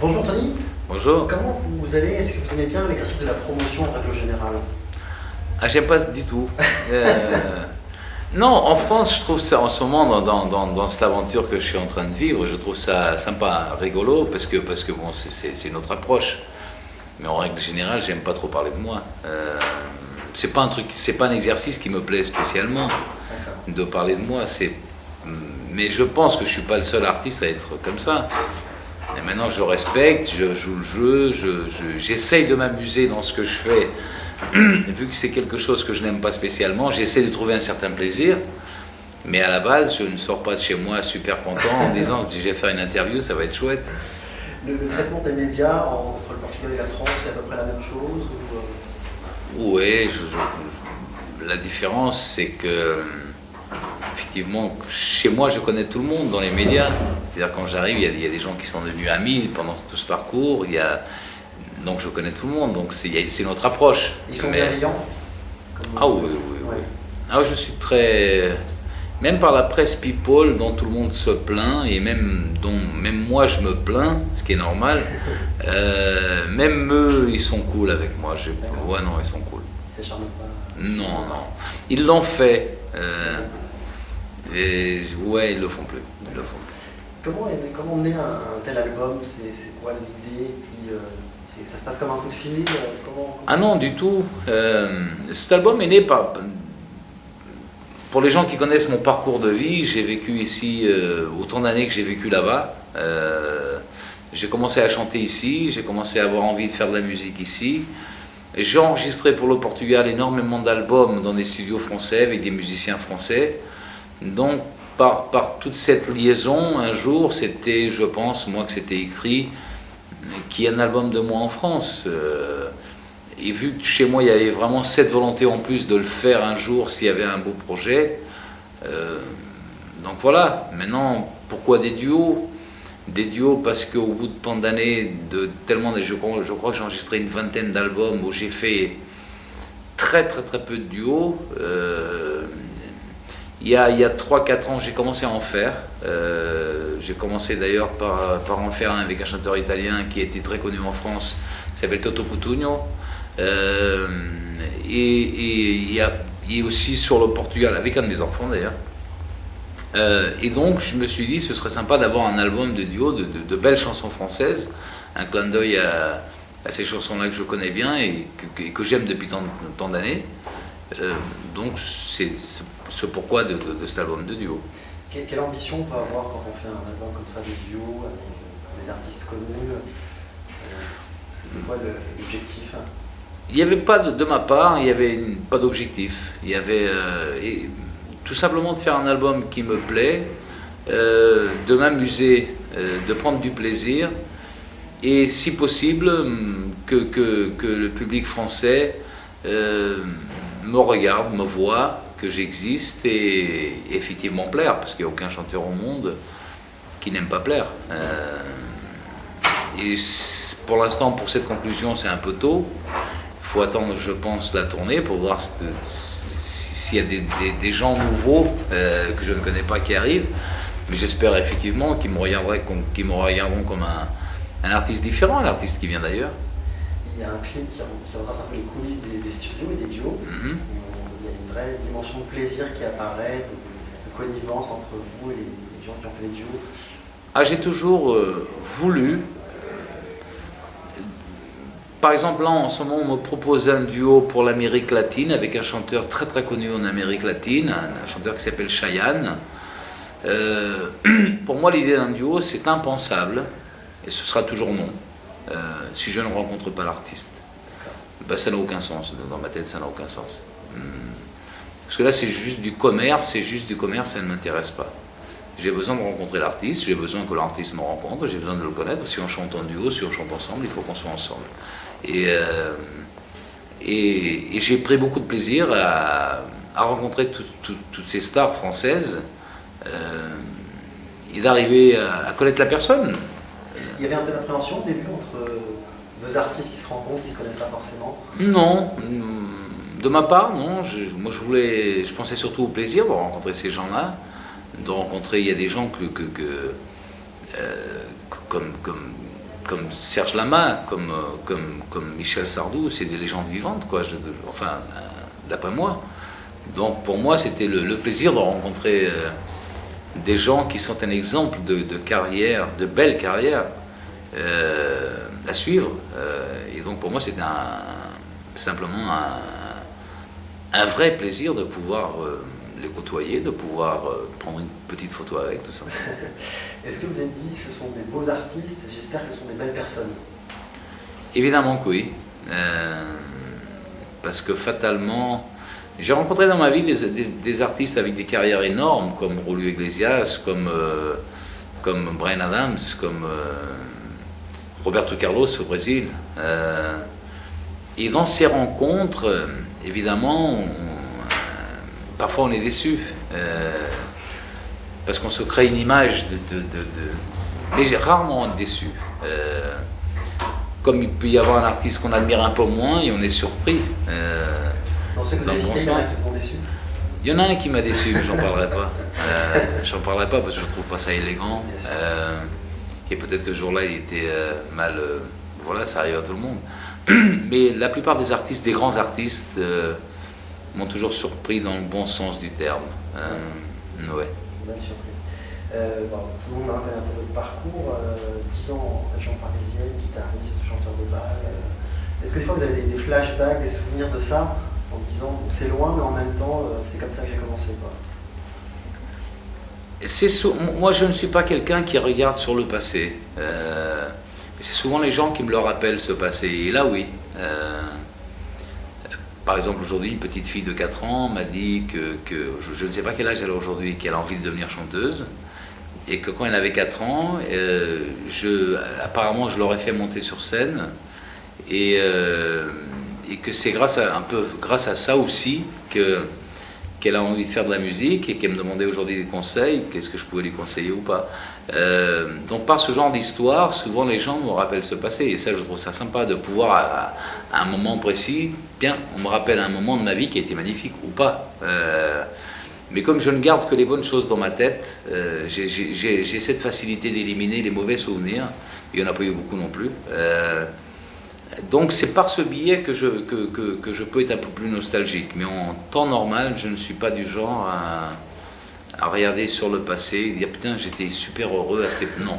Bonjour Tony. Bonjour. Comment vous allez? Est-ce que vous aimez bien l'exercice de la promotion en règle générale? Ah, j'aime pas du tout. Non, en France, je trouve ça, en ce moment, dans cette aventure que je suis en train de vivre, je trouve ça sympa, rigolo, parce que bon, c'est une autre approche. Mais en règle générale, j'aime pas trop parler de moi. C'est pas un exercice qui me plaît spécialement, de parler de moi. Mais je pense que je suis pas le seul artiste à être comme ça. Et maintenant, je respecte, je joue le jeu, j'essaye de m'amuser dans ce que je fais. Vu que c'est quelque chose que je n'aime pas spécialement, j'essaie de trouver un certain plaisir, mais à la base, je ne sors pas de chez moi super content en disant que je vais faire une interview, ça va être chouette. Le traitement des médias entre le Portugal et la France, c'est à peu près la même chose Oui, la différence, c'est que, effectivement, chez moi, je connais tout le monde dans les médias. C'est-à-dire, quand j'arrive, il y a des gens qui sont devenus amis pendant tout ce parcours. Donc je connais tout le monde, donc c'est notre approche. Ils sont bienveillants? Ah oui. Ah, je suis très... Même par la presse people, dont tout le monde se plaint, et même moi je me plains, ce qui est normal, même eux, ils sont cool avec moi. Ouais, non, ils sont cool. C'est charmant pas? Non. Ils l'ont fait. Et ouais, ils le font plus. Comment mener un tel album? C'est quoi l'idée? Ça se passe comme un coup de fil? Ah non, du tout. Cet album est né pour les gens qui connaissent mon parcours de vie. J'ai vécu ici autant d'années que j'ai vécu là-bas. J'ai commencé à chanter ici, j'ai commencé à avoir envie de faire de la musique ici. J'ai enregistré pour le Portugal énormément d'albums dans des studios français avec des musiciens français. Donc, par toute cette liaison, un jour, je pense, moi, que c'était écrit qu'il y ait un album de moi en France. Et vu que chez moi, il y avait vraiment cette volonté en plus de le faire un jour s'il y avait un beau projet. Donc voilà. Maintenant, pourquoi des duos? Des duos parce qu'au bout de tant d'années, je crois que j'ai enregistré une vingtaine d'albums où j'ai fait très peu de duos. Il y a 3-4 ans, j'ai commencé à en faire. J'ai commencé d'ailleurs par en faire un avec un chanteur italien qui était très connu en France, qui s'appelle Toto Cutugno. Et il y a aussi sur le Portugal, avec un de mes enfants d'ailleurs. Et donc je me suis dit, ce serait sympa d'avoir un album de duo, de belles chansons françaises, un clin d'œil à ces chansons-là que je connais bien et que j'aime depuis tant d'années. Donc c'est ce pourquoi de cet album de duo. Quelle ambition on peut avoir quand on fait un album comme ça de duo avec des artistes connus? C'était quoi l'objectif? Il n'y avait pas de ma part, il n'y avait pas d'objectif. Il y avait tout simplement de faire un album qui me plaît, de m'amuser, de prendre du plaisir, et si possible que le public français me regarde, me voit, que j'existe et effectivement plaire, parce qu'il n'y a aucun chanteur au monde qui n'aime pas plaire. Et pour l'instant, pour cette conclusion, c'est un peu tôt. Il faut attendre, je pense, la tournée pour voir s'il y a des gens nouveaux que je ne connais pas qui arrivent. Mais j'espère effectivement qu'ils me regarderont comme un artiste différent, un artiste qui vient d'ailleurs. Il y a un clip qui retrace un peu les coulisses des studios et des duos. Il y a une vraie dimension de plaisir qui apparaît, de connivence entre vous et les gens qui ont fait les duos. Ah, j'ai toujours voulu. Par exemple, là, en ce moment, on me propose un duo pour l'Amérique latine avec un chanteur très connu en Amérique latine, un chanteur qui s'appelle Chayanne. Pour moi, l'idée d'un duo, c'est impensable, et ce sera toujours non, si je ne rencontre pas l'artiste. Ben, ça n'a aucun sens, dans ma tête, ça n'a aucun sens. Parce que là, c'est juste du commerce, ça ne m'intéresse pas. J'ai besoin de rencontrer l'artiste, j'ai besoin que l'artiste me rencontre, j'ai besoin de le connaître. Si on chante en duo, si on chante ensemble, il faut qu'on soit ensemble. Et j'ai pris beaucoup de plaisir à rencontrer toutes ces stars françaises et d'arriver à connaître la personne. Il y avait un peu d'appréhension au début entre deux artistes qui se rencontrent, qui ne se connaissent pas forcément? Non, de ma part, non. Moi, je pensais surtout au plaisir de rencontrer ces gens-là, il y a des gens comme comme Serge Lama, comme Michel Sardou, c'est des légendes vivantes, quoi. Enfin, d'après moi. Donc pour moi, c'était le plaisir de rencontrer des gens qui sont un exemple de carrière, de belle carrière à suivre. Et donc pour moi, c'était simplement un vrai plaisir de pouvoir les côtoyer, de pouvoir prendre une petite photo avec, tout ça. Est-ce que vous avez dit ce sont des beaux artistes? J'espère que ce sont des belles personnes. Évidemment que oui. Parce que fatalement, j'ai rencontré dans ma vie des artistes avec des carrières énormes, comme Julio Iglesias, comme Bryan Adams, comme Roberto Carlos au Brésil. Et dans ces rencontres, évidemment, parfois on est déçu, parce qu'on se crée une image mais j'ai rarement déçu. Comme il peut y avoir un artiste qu'on admire un peu moins et on est surpris. Dans ceux que vous avez cités, il y en a qui vous ont déçu? Il y en a un qui m'a déçu, mais j'en parlerai pas. J'en parlerai pas parce que je trouve pas ça élégant. Et peut-être que ce jour-là, il était mal. Voilà, ça arrive à tout le monde. Mais la plupart des artistes, des grands artistes, m'ont toujours surpris dans le bon sens du terme. Ouais. Bonne surprise. Tout le monde connaît un peu votre parcours. 10 ans en région parisienne, guitariste, chanteur de bal. Est-ce que des fois vous avez des flashbacks, des souvenirs de ça, en disant bon, c'est loin, mais en même temps, c'est comme ça que j'ai commencé, quoi? Moi, je ne suis pas quelqu'un qui regarde sur le passé. C'est souvent les gens qui me le rappellent, ce passé. Et là, oui. Par exemple, aujourd'hui, une petite fille de 4 ans m'a dit que je ne sais pas quel âge elle a aujourd'hui, qu'elle a envie de devenir chanteuse. Et que quand elle avait 4 ans, apparemment, je l'aurais fait monter sur scène. Et que c'est grâce à ça aussi qu'elle a envie de faire de la musique et qu'elle me demandait aujourd'hui des conseils, qu'est-ce que je pouvais lui conseiller ou pas. Donc par ce genre d'histoire, souvent les gens me rappellent ce passé, et ça je trouve ça sympa de pouvoir à un moment précis, bien, on me rappelle un moment de ma vie qui a été magnifique ou pas. Mais comme je ne garde que les bonnes choses dans ma tête, j'ai cette facilité d'éliminer les mauvais souvenirs, il n'y en a pas eu beaucoup non plus. Donc c'est par ce biais que je peux être un peu plus nostalgique, mais en temps normal, je ne suis pas du genre à regarder sur le passé et dire putain j'étais super heureux à cette époque. Non,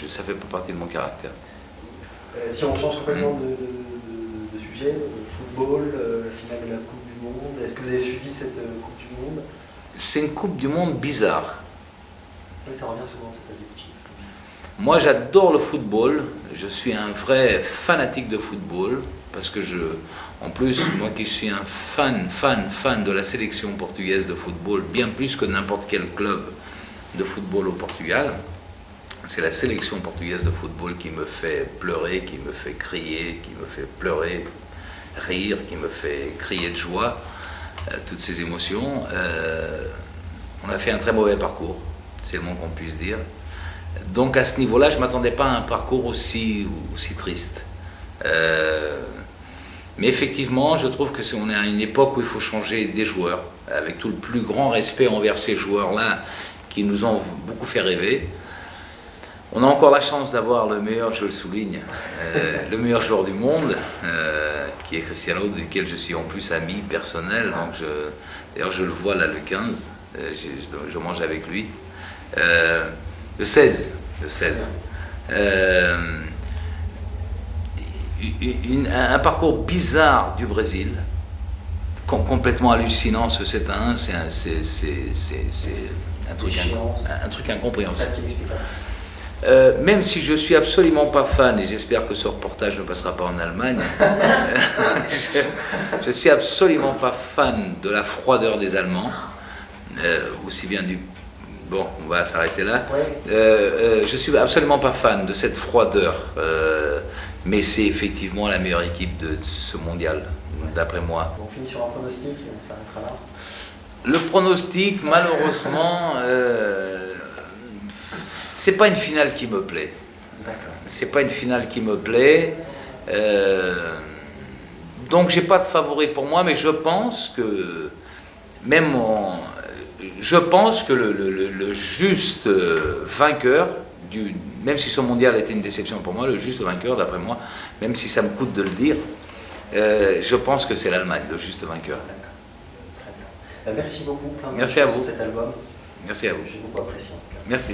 ça fait pas partie de mon caractère. Si on change complètement de sujet, le football, la finale de la Coupe du Monde, est-ce que vous avez suivi cette Coupe du Monde? C'est une Coupe du Monde bizarre. Oui, ça revient souvent cet adjectif. Moi j'adore le football, je suis un vrai fanatique de football, parce que en plus, moi qui suis un fan de la sélection portugaise de football, bien plus que n'importe quel club de football au Portugal, c'est la sélection portugaise de football qui me fait pleurer, qui me fait crier, qui me fait pleurer, rire, qui me fait crier de joie, toutes ces émotions. On a fait un très mauvais parcours, c'est le moins qu'on puisse dire. Donc à ce niveau-là, je ne m'attendais pas à un parcours aussi triste. Mais effectivement, je trouve que on est à une époque où il faut changer des joueurs, avec tout le plus grand respect envers ces joueurs-là qui nous ont beaucoup fait rêver. On a encore la chance d'avoir le meilleur, je le souligne, le meilleur joueur du monde, qui est Cristiano, duquel je suis en plus ami personnel. Donc d'ailleurs, je le vois là le 15, je mange avec lui. Le 16. Un parcours bizarre du Brésil, complètement hallucinant, ce 7-1, c'est un truc incompréhensible. Même si je suis absolument pas fan, et j'espère que ce reportage ne passera pas en Allemagne, je suis absolument pas fan de la froideur des Allemands, aussi bien du... Bon, on va s'arrêter là. Je suis absolument pas fan de cette froideur, mais c'est effectivement la meilleure équipe de ce mondial, d'après moi. On finit sur un pronostic, ça arrêtera là. Le pronostic, malheureusement, c'est pas une finale qui me plaît. D'accord. C'est pas une finale qui me plaît. Donc j'ai pas de favori pour moi, mais je pense que le juste vainqueur même si ce mondial a été une déception pour moi, le juste vainqueur, d'après moi, même si ça me coûte de le dire, je pense que c'est l'Allemagne, le juste vainqueur. D'accord. Très bien. Merci beaucoup. Plein de Merci à sur vous. cet album. Merci à vous. J'ai beaucoup apprécié en tout cas. Merci.